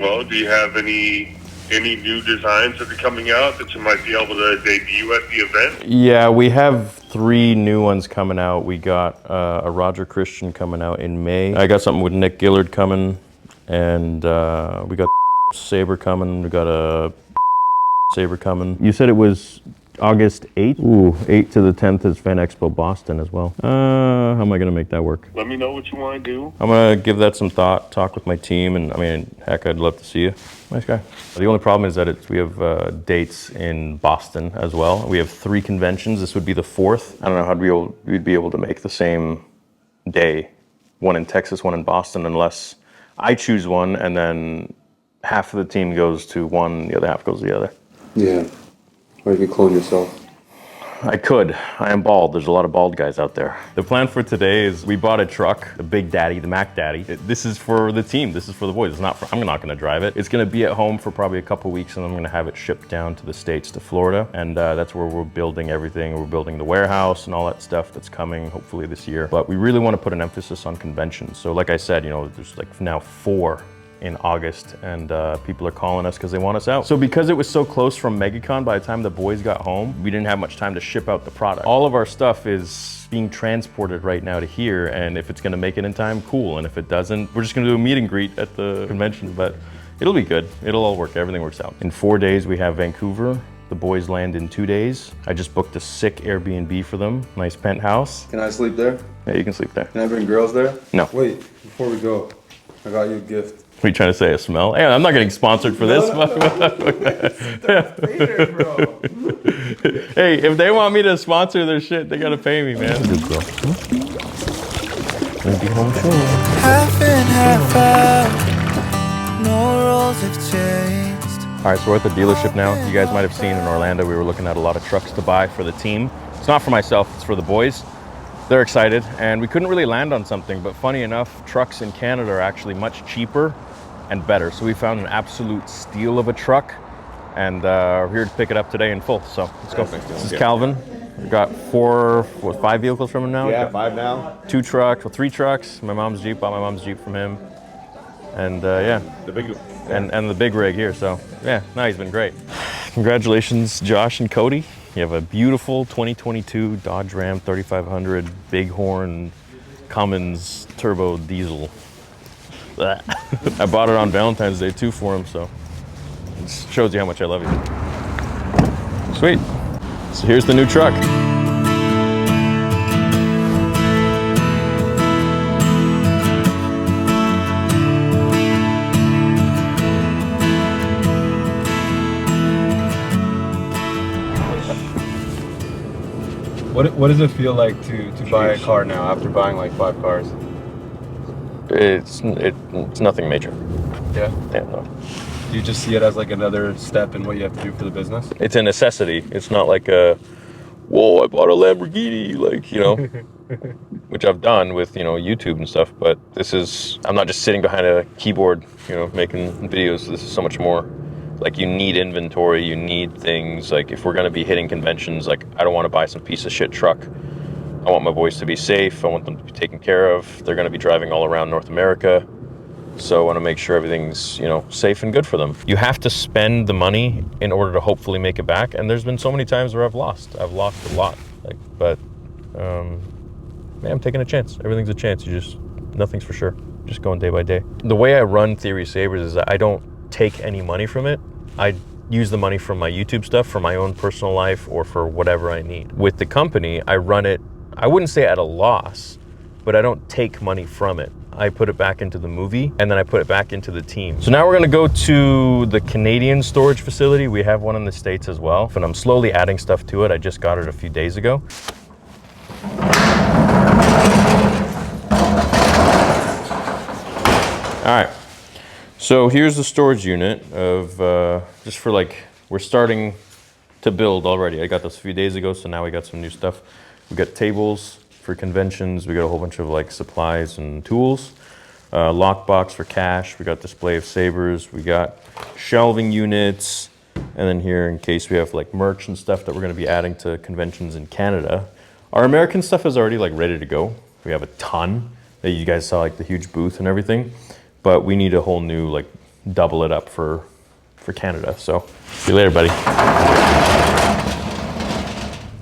Well, do you have any new designs that are coming out that you might be able to debut at the event? Yeah, we have 3 new ones coming out. We got a Roger Christian coming out in May. I got something with Nick Gillard coming, and we got Saber coming. We got a Saber coming. You said it was August 8th? Ooh, 8th to the 10th is Fan Expo Boston as well. How am I gonna make that work? Let me know what you want to do. I'm gonna give that some thought, talk with my team, and I mean, heck, I'd love to see you. Nice guy. The only problem is that we have dates in Boston as well. We have 3 conventions. This would be the 4th. I don't know how we'd be able to make the same day, one in Texas, one in Boston, unless I choose one and then half of the team goes to one, the other half goes to the other. Yeah. Or you could clone yourself. I could. I am bald. There's a lot of bald guys out there. The plan for today is we bought a truck, the Big Daddy, the Mac Daddy. This is for the team. This is for the boys. It's not for, I'm not going to drive it. It's going to be at home for probably a couple weeks, and I'm going to have it shipped down to the States, to Florida. And that's where we're building everything. We're building the warehouse and all that stuff that's coming hopefully this year. But we really want to put an emphasis on conventions. So like I said, you know, there's like now 4 in August, and people are calling us because they want us out. So because it was so close from MegaCon, by the time the boys got home, we didn't have much time to ship out the product. All of our stuff is being transported right now to here, and if it's gonna make it in time, cool. And if it doesn't, we're just gonna do a meet and greet at the convention, but it'll be good. It'll all work, everything works out. In 4 days, we have Vancouver. The boys land in 2 days. I just booked a sick Airbnb for them, nice penthouse. Can I sleep there? Yeah, you can sleep there. Can I bring girls there? No. Wait, before we go, I got you a gift. What are you trying to say, a smell? Hey, I'm not getting sponsored for this. Vader, bro. Hey, if they want me to sponsor their shit, they gotta pay me, man. Good girl. Gonna be home soon. Half in, half out. No roles have changed. All right, so we're at the dealership now. You guys might have seen in Orlando, we were looking at a lot of trucks to buy for the team. It's not for myself, it's for the boys. They're excited, and we couldn't really land on something, but funny enough, trucks in Canada are actually much cheaper and better. So we found an absolute steal of a truck, and we're here to pick it up today in full. So let's go. This is Calvin. We've got 5 vehicles from him now? Yeah, 5 now. 2 trucks, well, 3 trucks. My mom's Jeep, bought my mom's Jeep from him. And yeah. The big and the big rig here, so yeah, no, he's been great. Congratulations, Josh and Cody. You have a beautiful 2022 Dodge Ram 3500 Bighorn Cummins turbo diesel. I bought it on Valentine's Day too for him, so it shows you how much I love you. Sweet. So here's the new truck. What does it feel like to buy a car now after buying like 5 cars? It's nothing major. Yeah? Yeah, no. Do you just see it as like another step in what you have to do for the business? It's a necessity. It's not like a, whoa, I bought a Lamborghini, like, you know, which I've done with, you know, YouTube and stuff, but this is, I'm not just sitting behind a keyboard, you know, making videos. This is so much more. Like, you need inventory, you need things. Like, if we're gonna be hitting conventions, like, I don't wanna buy some piece of shit truck. I want my boys to be safe, I want them to be taken care of. They're gonna be driving all around North America. So I wanna make sure everything's, you know, safe and good for them. You have to spend the money in order to hopefully make it back. And there's been so many times where I've lost a lot. Like, but, man, I'm taking a chance. Everything's a chance. Nothing's for sure. Just going day by day. The way I run Theory Sabers is that I don't take any money from it. I use the money from my YouTube stuff for my own personal life or for whatever I need. With the company, I run it, I wouldn't say at a loss, but I don't take money from it. I put it back into the movie, and then I put it back into the team. So now we're gonna go to the Canadian storage facility. We have one in the States as well, and I'm slowly adding stuff to it. I just got it a few days ago. All right. So here's the storage unit of, just for like, we're starting to build already. I got this a few days ago, so now we got some new stuff. We got tables for conventions. We got a whole bunch of like supplies and tools. Lockbox for cash. We got display of sabers. We got shelving units. And then here, in case we have like merch and stuff that we're gonna be adding to conventions in Canada. Our American stuff is already like ready to go. We have a ton that you guys saw, like the huge booth and everything. But we need a whole new like double it up for Canada. So see you later, buddy.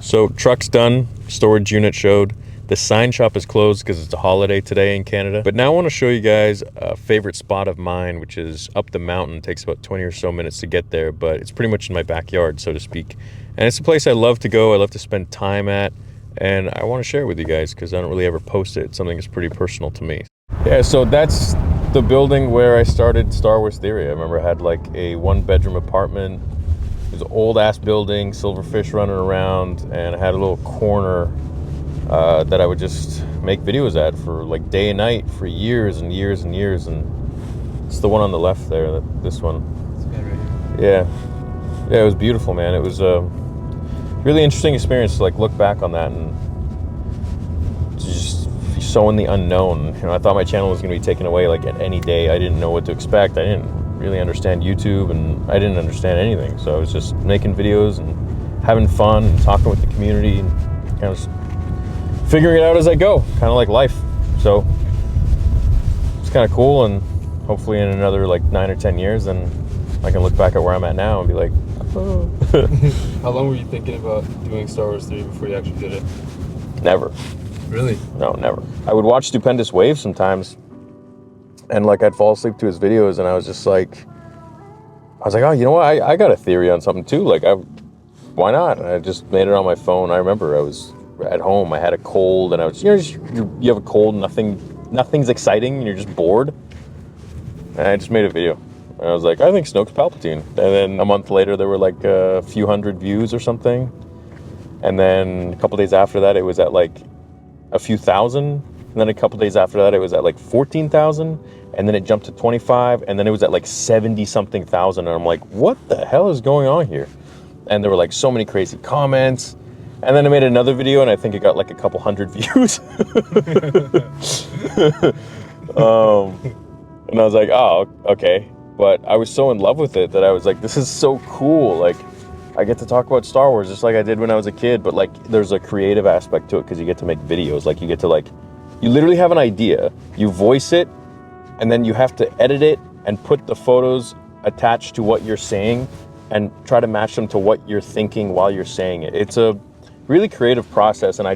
So truck's done, storage unit showed. The sign shop is closed because it's a holiday today in Canada. But now I want to show you guys a favorite spot of mine, which is up the mountain. It takes about 20 or so minutes to get there, but it's pretty much in my backyard, so to speak. And it's a place I love to go, I love to spend time at, and I want to share it with you guys because I don't really ever post it. It's something that's pretty personal to me. Yeah, so that's the building where I started Star Wars Theory. I remember I had like a 1-bedroom apartment. It was an old-ass building, silverfish running around, and I had a little corner that I would just make videos at for like day and night for years and years and years. And it's the one on the left there, this one. Yeah, it was beautiful, man. It was a really interesting experience to like look back on that and just be so in the unknown. You know, I thought my channel was going to be taken away like at any day. I didn't know what to expect. I didn't really understand YouTube, and I didn't understand anything. So I was just making videos and having fun and talking with the community and kind of just figuring it out as I go, kind of like life. So it's kind of cool, and hopefully in another like 9 or 10 years, then I can look back at where I'm at now and be like, oh. How long were you thinking about doing Star Wars 3 before you actually did it? Never. Really? No, never. I would watch Stupendous Waves sometimes, and like I'd fall asleep to his videos, and I was like, oh, you know what? I got a theory on something too. Like, why not? And I just made it on my phone. I remember I was at home. I had a cold, and I was, you have a cold, nothing's exciting, and you're just bored. And I just made a video. And I was like, I think Snoke's Palpatine. And then a month later, there were like a few hundred views or something. And then a couple days after that, it was at like a few thousand. And then a couple days after that, it was at like 14,000. And then it jumped to 25. And then it was at like 70-something thousand. And I'm like, what the hell is going on here? And there were like so many crazy comments. And then I made another video, and I think it got like a couple hundred views. And I was like, oh, okay. But I was so in love with it that I was like, this is so cool. Like, I get to talk about Star Wars just like I did when I was a kid, but like there's a creative aspect to it because you get to make videos. Like you get to like, you literally have an idea, you voice it, and then you have to edit it and put the photos attached to what you're saying and try to match them to what you're thinking while you're saying it. It's a really creative process, and I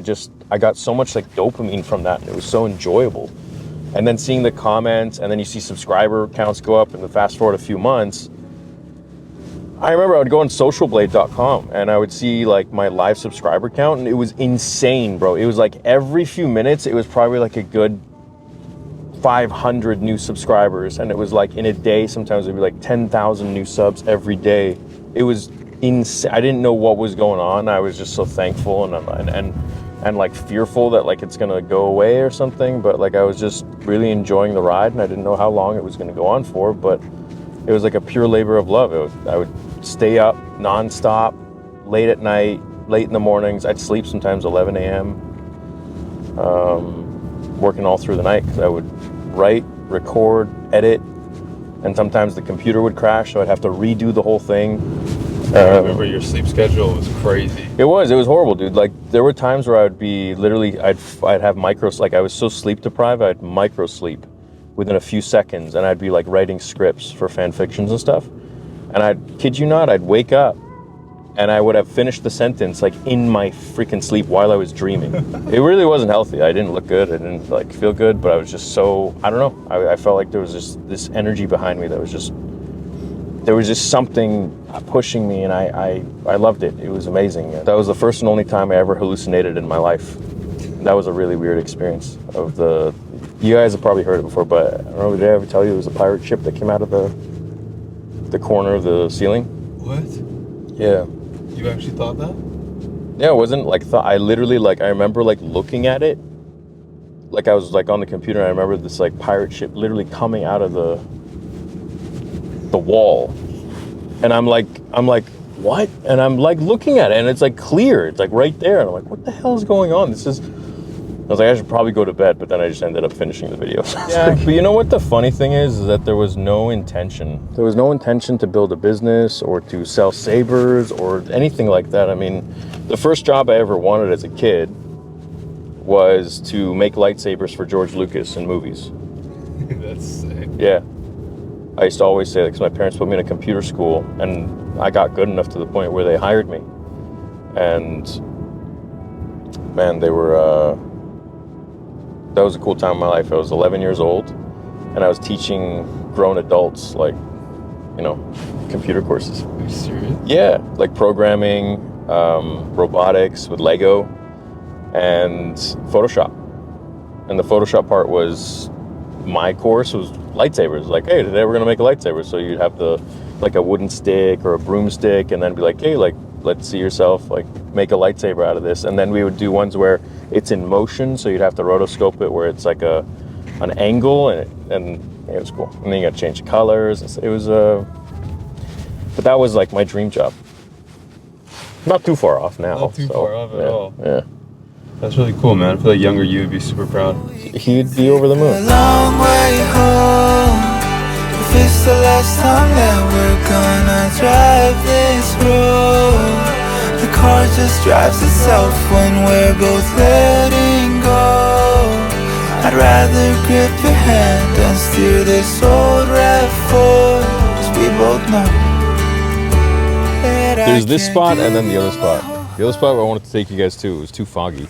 got so much like dopamine from that, and it was so enjoyable. And then seeing the comments, and then you see subscriber counts go up, and then fast forward a few months, I remember I would go on socialblade.com and I would see like my live subscriber count, and it was insane, bro. It was like every few minutes, it was probably like a good 500 new subscribers, and it was like in a day, sometimes it'd be like 10,000 new subs every day. It was insane. I didn't know what was going on. I was just so thankful and like fearful that like it's gonna go away or something, but like I was just really enjoying the ride, and I didn't know how long it was gonna go on for, but it was like a pure labor of love. I would stay up nonstop, late at night, late in the mornings. I'd sleep sometimes 11 a.m. Working all through the night because I would write, record, edit, and sometimes the computer would crash, so I'd have to redo the whole thing. I remember your sleep schedule was crazy. It was horrible, dude. Like there were times where I would be literally, I'd have like I was so sleep deprived, I'd micro sleep within a few seconds, and I'd be like writing scripts for fan fictions and stuff. And I'd, kid you not, I'd wake up and I would have finished the sentence like in my freaking sleep while I was dreaming. It really wasn't healthy. I didn't look good. I didn't like feel good, but I was just so, I don't know. I felt like there was just this energy behind me that was just, there was just something pushing me, and I loved it. It was amazing. That was the first and only time I ever hallucinated in my life. That was a really weird experience of you guys have probably heard it before, but I don't know, did I ever tell you it was a pirate ship that came out of the corner of the ceiling? What? Yeah. You actually thought that? Yeah, it wasn't like, I literally like, I remember like looking at it, like I was like on the computer, and I remember this like pirate ship literally coming out of the wall, and I'm like, what? And I'm like looking at it, and it's like clear, it's like right there, and I'm like, what the hell is going on? I was like, I should probably go to bed, but then I just ended up finishing the video. Yeah, but you know what the funny thing is that there was no intention. There was no intention to build a business or to sell sabers or anything like that. I mean, the first job I ever wanted as a kid was to make lightsabers for George Lucas in movies. That's sick. Yeah. I used to always say that because my parents put me in a computer school, and I got good enough to the point where they hired me. And man, they were, that was a cool time in my life. I was 11 years old, and I was teaching grown adults, like, you know, computer courses. Are you serious? Yeah, like programming, robotics with Lego, and Photoshop. And the Photoshop part was, my course was lightsabers. Like, hey, today we're gonna make a lightsaber. So you'd have like a wooden stick or a broomstick, and then be like, hey, like, let's see yourself like make a lightsaber out of this. And then we would do ones where it's in motion, so you'd have to rotoscope it where it's like an angle, and it was cool. And then you got to change the colors. It was but that was like my dream job. Not too far off now. Not too far off at all. Yeah. That's really cool, man. I feel like younger you would be super proud. He'd be over the A moon. long way home. If it's the last time that we're gonna drive this road, the car just drives itself when we're both letting go. I'd rather grip your hand and steer this old RAV4, 'cause we both know that There's I this can't spot and then the give other you spot. hope. The other spot I wanted to take you guys to, it was too foggy,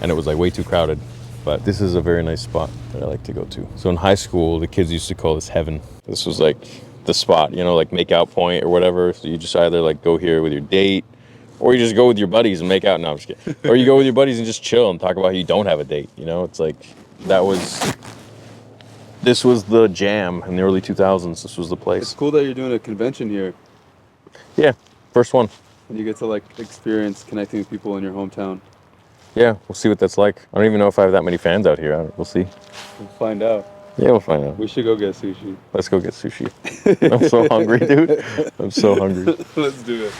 and it was like way too crowded. But this is a very nice spot that I like to go to. So in high school, the kids used to call this heaven. This was like the spot, you know, like make out point or whatever. So you just either like go here with your date, or you just go with your buddies and make out. No, I'm just kidding. Or you go with your buddies and just chill and talk about how you don't have a date. You know, it's like this was the jam in the early 2000s. This was the It's place. cool that you're doing a convention here Yeah, first one. and you get to like experience connecting with people in your hometown. Yeah, we'll see what that's like. I don't even know if I have that many fans out here. We'll see. We'll find out. Yeah, we'll find out. We should go get sushi. Let's go get sushi. I'm so hungry, dude. I'm so hungry. Let's do it.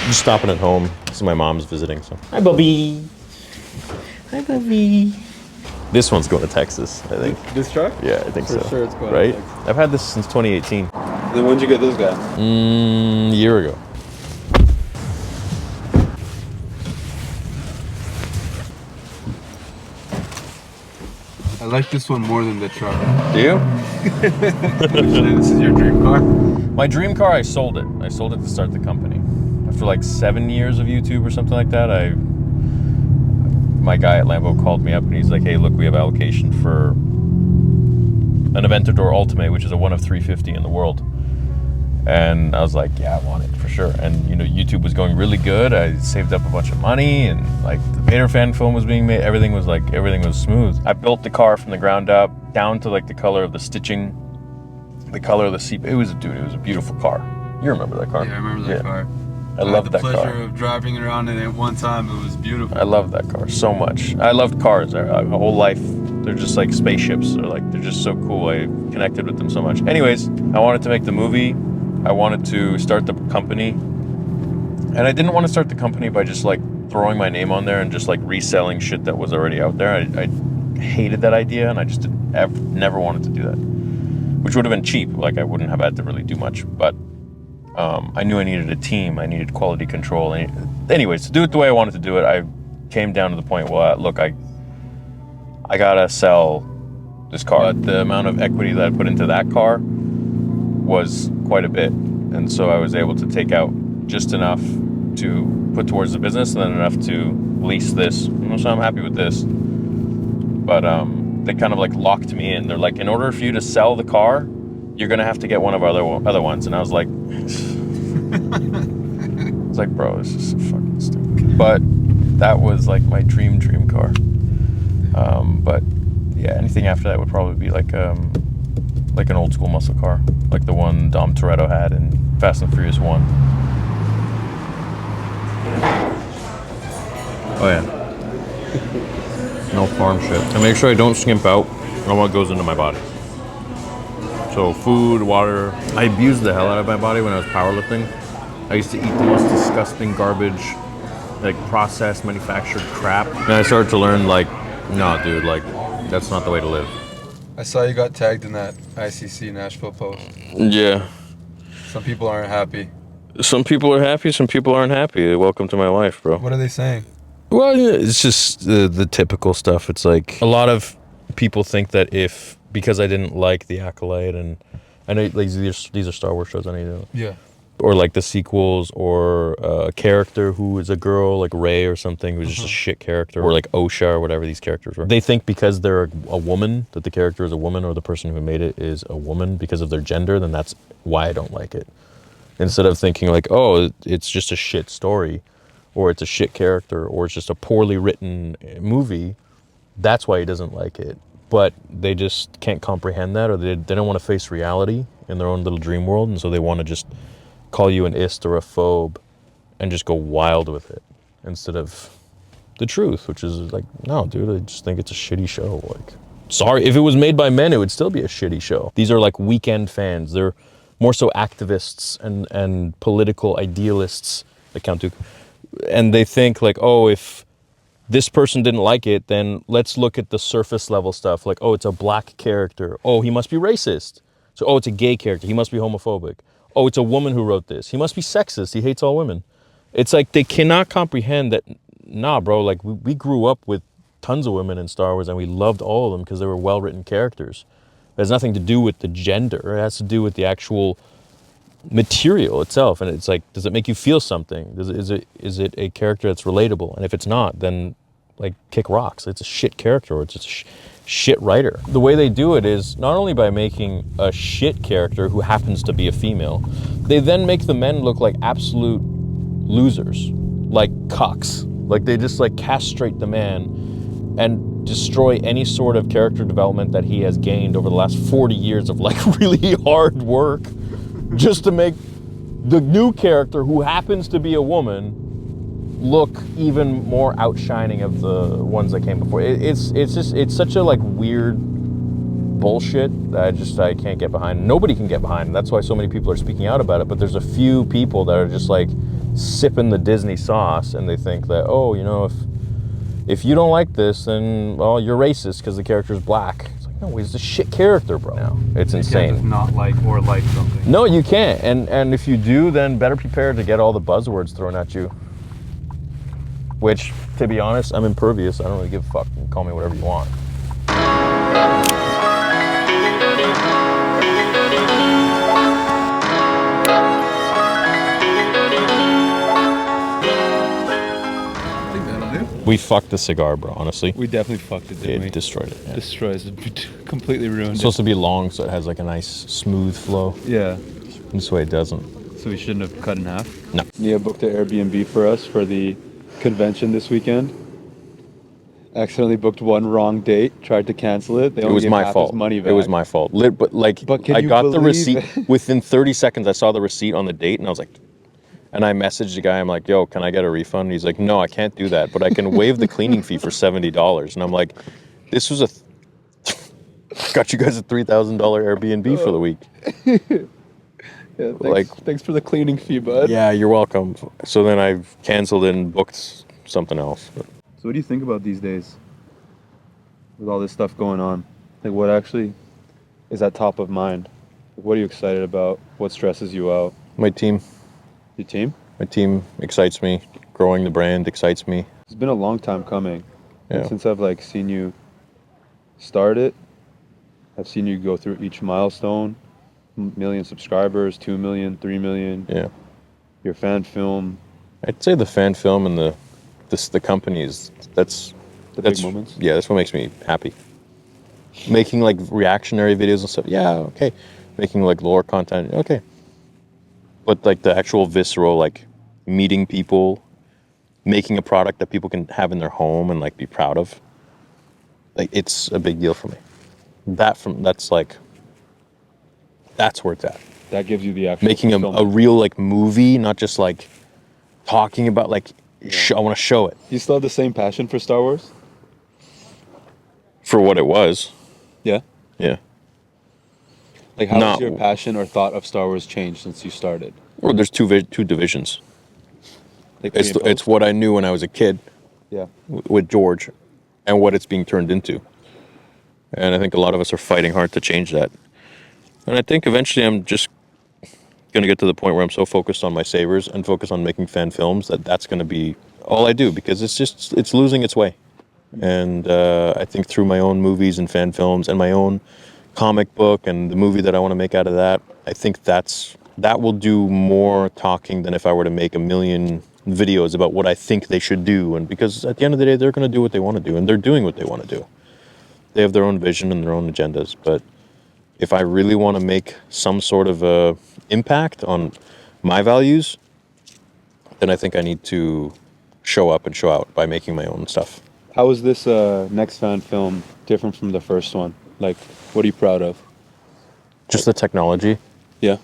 Just stopping at home. This is my mom's visiting, so. Hi, Bubby. Hi, Bubby. This one's going to Texas, I think. This truck? Yeah, I think For so. sure it's going to right? Texas. I've had this since 2018. Then when'd you get this guy? A year ago. I like this one more than the truck. Do you? This is your dream car? My dream car, I sold it. I sold it to start the company. After like 7 years of YouTube or something like that, my guy at Lambo called me up and he's like, hey, look, we have allocation for an Aventador Ultimate, which is a 1 of 350 in the world. And I was like, yeah, I want it for sure. And you know, YouTube was going really good. I saved up a bunch of money, and like the Vader fan film was being made. Everything was smooth. I built the car from the ground up, down to like the color of the stitching, the color of the seat. It was a beautiful car. You remember that car? Yeah, I remember that car. I love that I had the car. pleasure of driving around in it one time. It was beautiful. I love that car so much. I loved cars. My whole life, they're just like spaceships. They're just so cool. I connected with them so much. Anyways, I wanted to make the movie. I wanted to start the company. And I didn't want to start the company by just like throwing my name on there and just like reselling shit that was already out there. I hated that idea, and I just never wanted to do that. Which would have been cheap. Like I wouldn't have had to really do much. But I knew I needed a team. I needed quality control. Anyways, to do it the way I wanted to do it, I came down to the point, well, look, I gotta sell this car. The amount of equity that I put into that car was quite a bit. And so I was able to take out just enough to put towards the business and then enough to lease this. So I'm happy with this. But they kind of like locked me in. They're like, in order for you to sell the car, you're gonna have to get one of our other ones. And I was like, it's like, bro, this is so fucking stupid. But that was like my dream car. But yeah, anything after that would probably be like an old school muscle car, like the one Dom Toretto had in Fast and Furious 1. Oh yeah. No farm shit. I make sure I don't skimp out on what goes into my body. So food, water. I abused the hell out of my body when I was powerlifting. I used to eat the most disgusting garbage, like processed, manufactured crap. And I started to learn like, no, dude, like that's not the way to live. I saw you got tagged in that ICC Nashville post. Yeah. Some people aren't happy. Some people are happy, some people aren't happy. Welcome to my life, bro. What are they saying? Well, yeah, it's just the typical stuff. It's like a lot of people think that because I didn't like The Acolyte, and I know like, these are Star Wars shows, I know you know. Yeah. Or like the sequels, or a character who is a girl, like Rey or something, who's just a shit character, or like Osha or whatever these characters were. They think because they're a woman, that the character is a woman, or the person who made it is a woman because of their gender, then that's why I don't like it. Instead of thinking like, oh, it's just a shit story, or it's a shit character, or it's just a poorly written movie, that's why he doesn't like it. But they just can't comprehend that, or they don't want to face reality in their own little dream world, and so they want to just call you an ist or a phobe and just go wild with it instead of the truth, which is like, no, dude, I just think it's a shitty show. Like, sorry, if it was made by men, it would still be a shitty show. These are like weekend fans. They're more so activists and political idealists, like Count Dooku. And they think like, oh, if this person didn't like it, then let's look at the surface level stuff. Like, oh, it's a black character. Oh, he must be racist. So, oh, it's a gay character. He must be homophobic. Oh, it's a woman who wrote this. He must be sexist. He hates all women. It's like they cannot comprehend that, nah, bro, like we grew up with tons of women in Star Wars and we loved all of them because they were well-written characters. It has nothing to do with the gender. It has to do with the actual material itself. And it's like, does it make you feel something? Is it a character that's relatable? And if it's not, then like kick rocks. It's a shit character, or it's a shit writer. The way they do it is not only by making a shit character who happens to be a female, they then make the men look like absolute losers, like cucks. Like they just like castrate the man and destroy any sort of character development that he has gained over the last 40 years of like really hard work just to make the new character, who happens to be a woman, look even more outshining of the ones that came before. It's such a like weird bullshit that I can't get behind. Nobody can get behind. That's why so many people are speaking out about it. But there's a few people that are just like sipping the Disney sauce, and they think that, oh, you know, if you don't like this, then well, you're racist because the character's black. It's like, no, he's a shit character, bro. No, it's insane. You can't just not like or like something. No, you can't. And if you do, then better prepare to get all the buzzwords thrown at you. Which, to be honest, I'm impervious. I don't really give a fuck. You can call me whatever you want. I think that'll do. We fucked the cigar, bro, honestly. We definitely fucked it, didn't we? It destroyed it. Yeah. Destroys it. Completely ruined It's it. supposed to be long, so it has like a nice, smooth flow. Yeah. This way it doesn't. So we shouldn't have cut in half? No. Nia booked an Airbnb for us for the convention this weekend. Accidentally booked one wrong date, tried to cancel it. They It only was gave my half fault. his money back. It was my fault. But can I you got the believe receipt it? within 30 seconds. I saw the receipt on the date, and I was like, and I messaged the guy. I'm like, yo, can I get a refund? And he's like, no, I can't do that, but I can waive the cleaning fee for $70. And I'm like, this was got you guys a $3,000 Airbnb for the week. Yeah, thanks for the cleaning fee, bud. Yeah, you're welcome. So then I've canceled and booked something else. But So what do you think about these days? With all this stuff going on? Like, what actually is at top of mind? Like, what are you excited about? What stresses you out? my team Your team? excites me. Growing the brand excites me. It's been a long time coming. Yeah. Since I've like seen you start it, I've seen you go through each milestone. Million subscribers, 2 million, 3 million. Yeah. Your fan film. I'd say the fan film and the companies, that's Big moments. Yeah, that's what makes me happy. Making like reactionary videos and stuff, yeah, okay. Making like lore content, okay. But like the actual visceral, like meeting people, making a product that people can have in their home and like be proud of, like it's a big deal for me. That's where it's at. That gives you the actual Making a real like movie, not just like talking about like, I want to show it. You still have the same passion for Star Wars? For what it was. Yeah. Yeah. Like, how No. has your passion or thought of Star Wars changed since you started? Well, there's two divisions. Like pre and It's post? what I knew when I was a kid Yeah. with George, and what it's being turned into. And I think a lot of us are fighting hard to change that. And I think eventually I'm just going to get to the point where I'm so focused on my savers and focused on making fan films that's going to be all I do, because it's losing its way. And I think through my own movies and fan films and my own comic book and the movie that I want to make out of that, I think that will do more talking than if I were to make a million videos about what I think they should do. And because at the end of the day, they're going to do what they want to do, and they're doing what they want to do. They have their own vision and their own agendas. But if I really want to make some sort of a impact on my values, then I think I need to show up and show out by making my own stuff. How is this next fan film different from the first one? Like, what are you proud of? Just the technology. Yeah.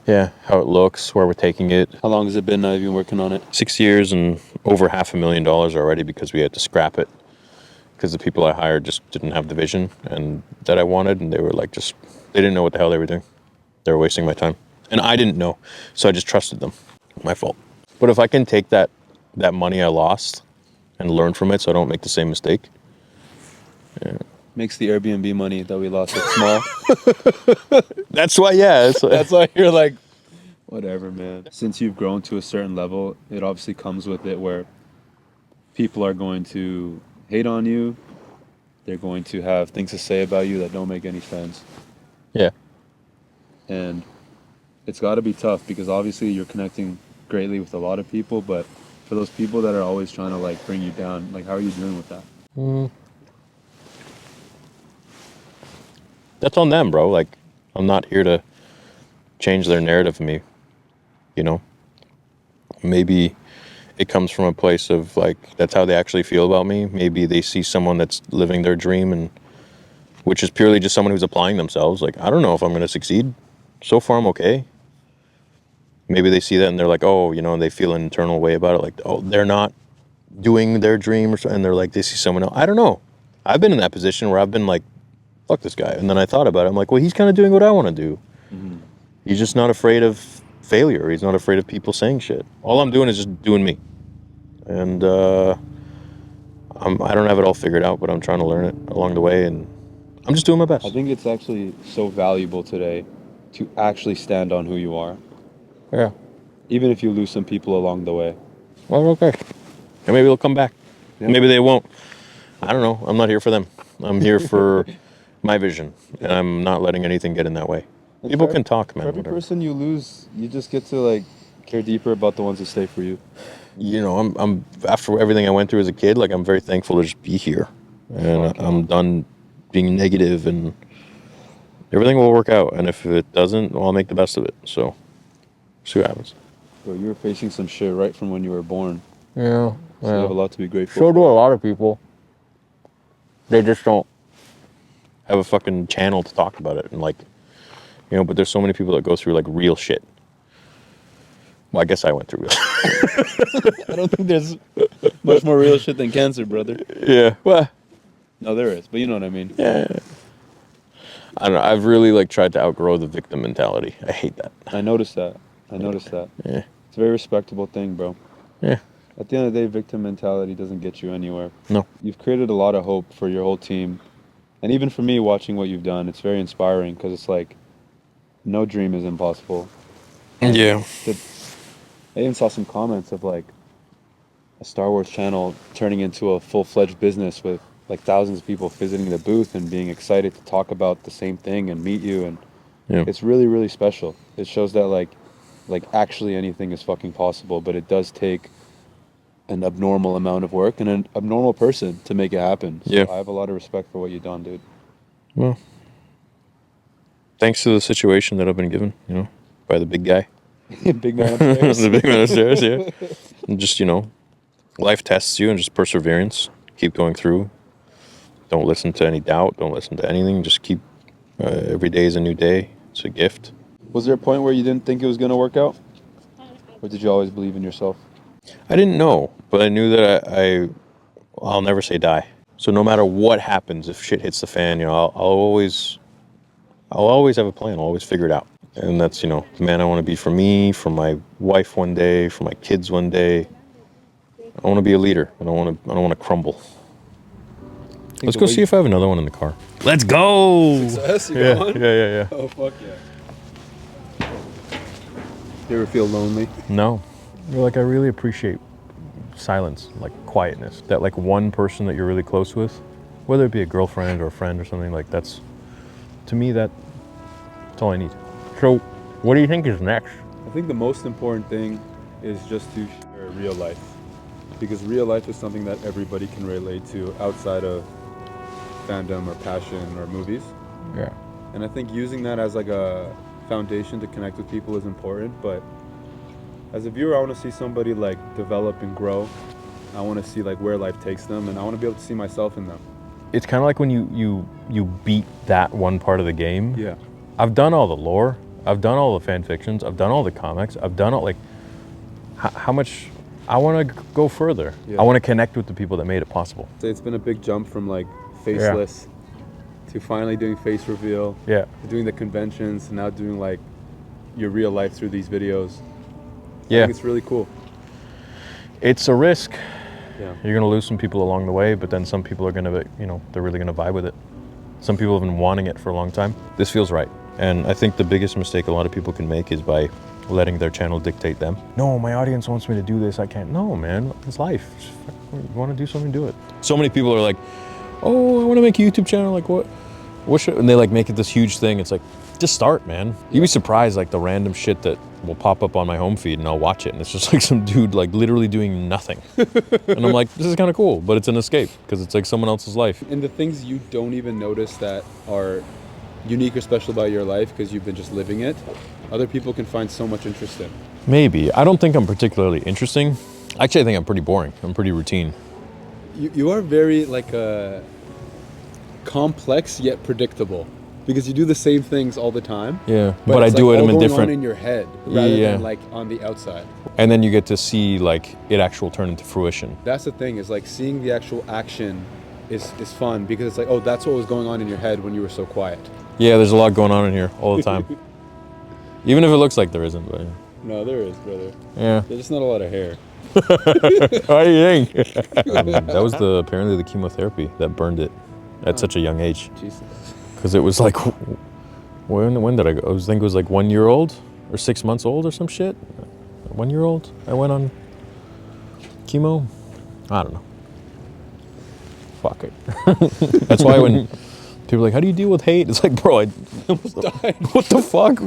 Yeah, how it looks, where we're taking it. How long has it been now you've been working on it? 6 years and over $500,000 already, because we had to scrap it because the people I hired just didn't have the vision and that I wanted, and they were like, they didn't know what the hell they were doing. They were wasting my time, and I didn't know, so I just trusted them. My fault. But if I can take that money I lost and learn from it, so I don't make the same mistake. Yeah. Makes the Airbnb money that we lost look small. That's why, yeah. That's why you're like, whatever, man. Since you've grown to a certain level, it obviously comes with it where people are going to hate on you. They're going to have things to say about you that don't make any sense. Yeah. And it's got to be tough, because obviously you're connecting greatly with a lot of people, but for those people that are always trying to like bring you down, like, how are you doing with that? That's on them, bro. Like, I'm not here to change their narrative of me, you know? Maybe it comes from a place of, like, that's how they actually feel about me. Maybe they see someone that's living their dream, and which is purely just someone who's applying themselves. Like, I don't know if I'm going to succeed. So far, I'm okay. Maybe they see that and they're like, oh, you know, and they feel an internal way about it. Like, oh, they're not doing their dream, or so, and they're like, they see someone else. I don't know. I've been in that position where I've been like, fuck this guy. And then I thought about it. I'm like, well, he's kind of doing what I want to do. Mm-hmm. He's just not afraid of failure. He's not afraid of people saying shit. All I'm doing is just doing me. And I don't have it all figured out, but I'm trying to learn it along the way, and I'm just doing my best. I think it's actually so valuable today to actually stand on who you are. Yeah. Even if you lose some people along the way. Well, okay. And maybe they'll come back. Yeah. Maybe they won't. I don't know. I'm not here for them. I'm here for my vision, and I'm not letting anything get in that way. And people can talk, man. For every person you lose, you just get to like care deeper about the ones that stay for you. You know, I'm after everything I went through as a kid, like, I'm very thankful to just be here, and I'm done being negative, and everything will work out. And if it doesn't, well, I'll make the best of it. So, see what happens. Bro, you were facing some shit right from when you were born. Yeah. So you have a lot to be grateful for. So do a lot of people. They just don't have a fucking channel to talk about it, and like, you know, but there's so many people that go through like real shit. Well, I guess I went through real shit. I don't think there's much more real shit than cancer, brother. Yeah. Well, no, there is, but you know what I mean. Yeah. I don't know. I've really like tried to outgrow the victim mentality. I hate that. I noticed that. Yeah. It's a very respectable thing, bro. Yeah. At the end of the day, victim mentality doesn't get you anywhere. No. You've created a lot of hope for your whole team. And even for me, watching what you've done, it's very inspiring, because it's like, no dream is impossible. Yeah. I even saw some comments of like a Star Wars channel turning into a full-fledged business with like thousands of people visiting the booth and being excited to talk about the same thing and meet you. And it's really, really special. It shows that like actually anything is fucking possible, but it does take an abnormal amount of work and an abnormal person to make it happen. So I have a lot of respect for what you've done, dude. Well, thanks to the situation that I've been given, you know, by the big guy. Big man upstairs. The big man upstairs, yeah. And just, you know, life tests you, and just perseverance. Keep going through. Don't listen to any doubt. Don't listen to anything. Just keep, every day is a new day. It's a gift. Was there a point where you didn't think it was going to work out? Or did you always believe in yourself? I didn't know, but I knew that I'll never say die. So no matter what happens, if shit hits the fan, you know, I'll always have a plan. I'll always figure it out. And that's, you know, the man I want to be for me, for my wife one day, for my kids one day. I want to be a leader. I don't want to crumble. Let's go see if I have another one in the car. Let's go! Success, Yeah. Oh, fuck yeah. You ever feel lonely? No. You're like, I really appreciate silence, like quietness. That like one person that you're really close with, whether it be a girlfriend or a friend or something, like that's, to me, that's all I need. So, what do you think is next? I think the most important thing is just to share real life. Because real life is something that everybody can relate to outside of fandom or passion or movies. Yeah. And I think using that as like a foundation to connect with people is important, but as a viewer, I want to see somebody like develop and grow. I want to see like where life takes them, and I want to be able to see myself in them. It's kind of like when you beat that one part of the game. Yeah. I've done all the lore. I've done all the fan fictions. I've done all the comics. I've done all, like, how much, I want to go further. Yeah. I want to connect with the people that made it possible. So it's been a big jump from like faceless to finally doing face reveal, Yeah. to doing the conventions, to now doing like your real life through these videos. I Yeah. think it's really cool. It's a risk. Yeah. You're going to lose some people along the way, but then some people are going to, they're really going to vibe with it. Some people have been wanting it for a long time. This feels right. And I think the biggest mistake a lot of people can make is by letting their channel dictate them. No, my audience wants me to do this. I can't. No, man, it's life. You want to do something, do it. So many people are like, oh, I want to make a YouTube channel. Like, what should, and they like make it this huge thing. It's like, just start, man. You'd be surprised, like the random shit that will pop up on my home feed and I'll watch it. And it's just like some dude like literally doing nothing. And I'm like, this is kind of cool, but it's an escape because it's like someone else's life. And the things you don't even notice that are unique or special about your life because you've been just living it, other people can find so much interest in. Maybe. I don't think I'm particularly interesting. Actually, I think I'm pretty boring. I'm pretty routine. You are very like complex yet predictable because you do the same things all the time. Yeah, but I it's do like it all in going different. on in your head rather Yeah. than like on the outside. And then you get to see like it actual turn into fruition. That's the thing, is like seeing the actual action is fun because it's like, oh, that's what was going on in your head when you were so quiet. Yeah, there's a lot going on in here all the time. Even if it looks like there isn't, but No, there is, brother. yeah. There's just not a lot of hair. What do you think? That was apparently the chemotherapy that burned it at such a young age. Jesus. Because it was like, when did I go? I think it was like 1 year old or 6 months old or some shit. 1 year old. I went on chemo. I don't know. Fuck it. That's why when people are like, how do you deal with hate? It's like, bro, I almost died. What the fuck?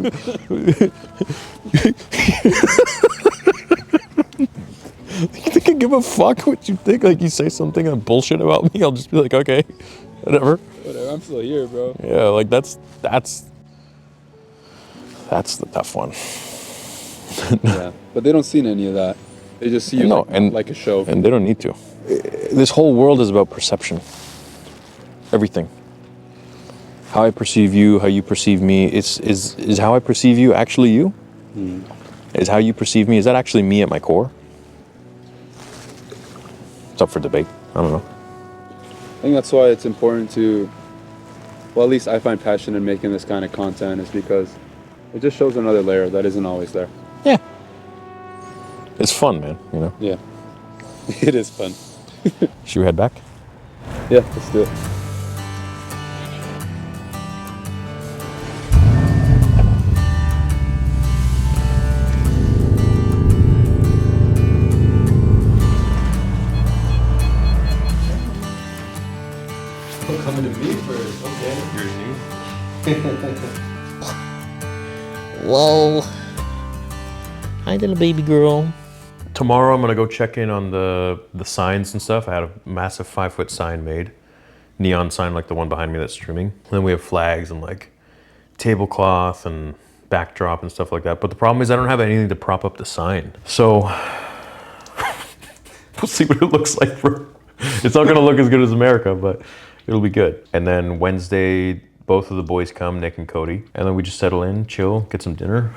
You think I give a fuck what you think? Like, you say something and bullshit about me, I'll just be like, okay, whatever. Whatever, I'm still here, bro. Yeah, like that's the tough one. Yeah, but they don't see any of that. They just see you No, like, and- like a show. And they don't need to. This whole world is about perception. Everything. How I perceive you, how you perceive me. Is how I perceive you actually you? Is how you perceive me, is that actually me at my core? It's up for debate. I don't know. I think that's why it's important to, well, at least I find passion in making this kind of content is because it just shows another layer that isn't always there. Yeah. It's fun, man, you know? Yeah, it is fun. Should we head back? Yeah, let's do it. Coming to me first, okay. You're new. Whoa. Hi, little baby girl. Tomorrow I'm gonna go check in on the signs and stuff. I had a massive 5-foot sign made. Neon sign like the one behind me that's streaming. And then we have flags and like tablecloth and backdrop and stuff like that. But the problem is I don't have anything to prop up the sign. So we'll see what it looks like. It's not gonna look as good as America, but it'll be good. And then Wednesday, both of the boys come, Nick and Cody. And then we just settle in, chill, get some dinner.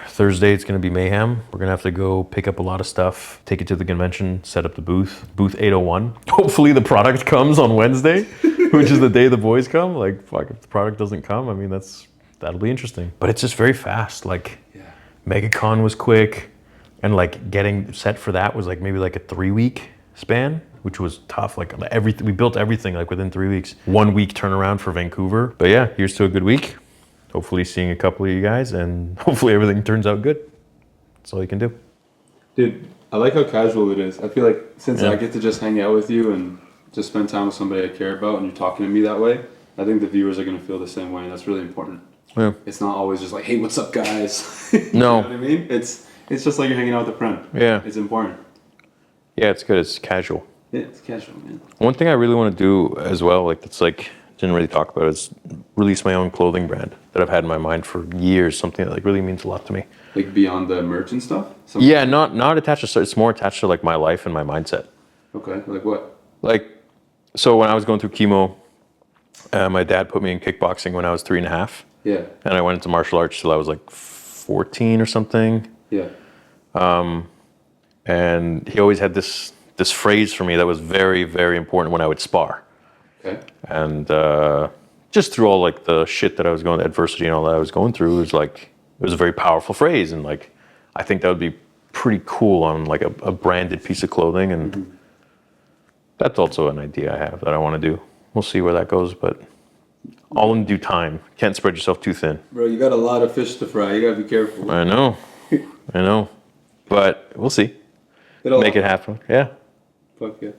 Thursday, it's gonna be mayhem. We're gonna have to go pick up a lot of stuff, take it to the convention, set up the booth 801. Hopefully the product comes on Wednesday, which is the day the boys come. Like, fuck, if the product doesn't come, I mean, that'll be interesting. But it's just very fast. Like, MegaCon was quick, and like getting set for that was like maybe like a 3-week span, which was tough. Like we built everything like within 3 weeks. 1 week turnaround for Vancouver. But yeah, here's to a good week. Hopefully seeing a couple of you guys, and hopefully everything turns out good. That's all you can do. Dude, I like how casual it is. I feel like since Yeah. I get to just hang out with you and just spend time with somebody I care about and you're talking to me that way, I think the viewers are going to feel the same way, and that's really important. Yeah. It's not always just like, hey, what's up, guys? No. You know what I mean? It's just like you're hanging out with a friend. Yeah. It's important. Yeah, it's good. It's casual. Yeah, it's casual, man. One thing I really want to do as well, like it's like didn't really talk about, is release my own clothing brand that I've had in my mind for years. Something that like really means a lot to me. Like beyond the merch and stuff? Yeah, not attached to. It's more attached to like my life and my mindset. Okay, like what? Like, so when I was going through chemo, my dad put me in kickboxing when I was 3.5, Yeah, and I went into martial arts till I was like 14 or something. yeah. And he always had this phrase for me that was very, very important when I would spar. Okay. And just through all like the shit that I was going, adversity and all that I was going through, it was a very powerful phrase, and like I think that would be pretty cool on like a branded piece of clothing, and that's also an idea I have that I want to do. We'll see where that goes, but all in due time. Can't spread yourself too thin. Bro, you got a lot of fish to fry. You gotta be careful. I know, but we'll see. Make it happen. Yeah. Fuck yeah.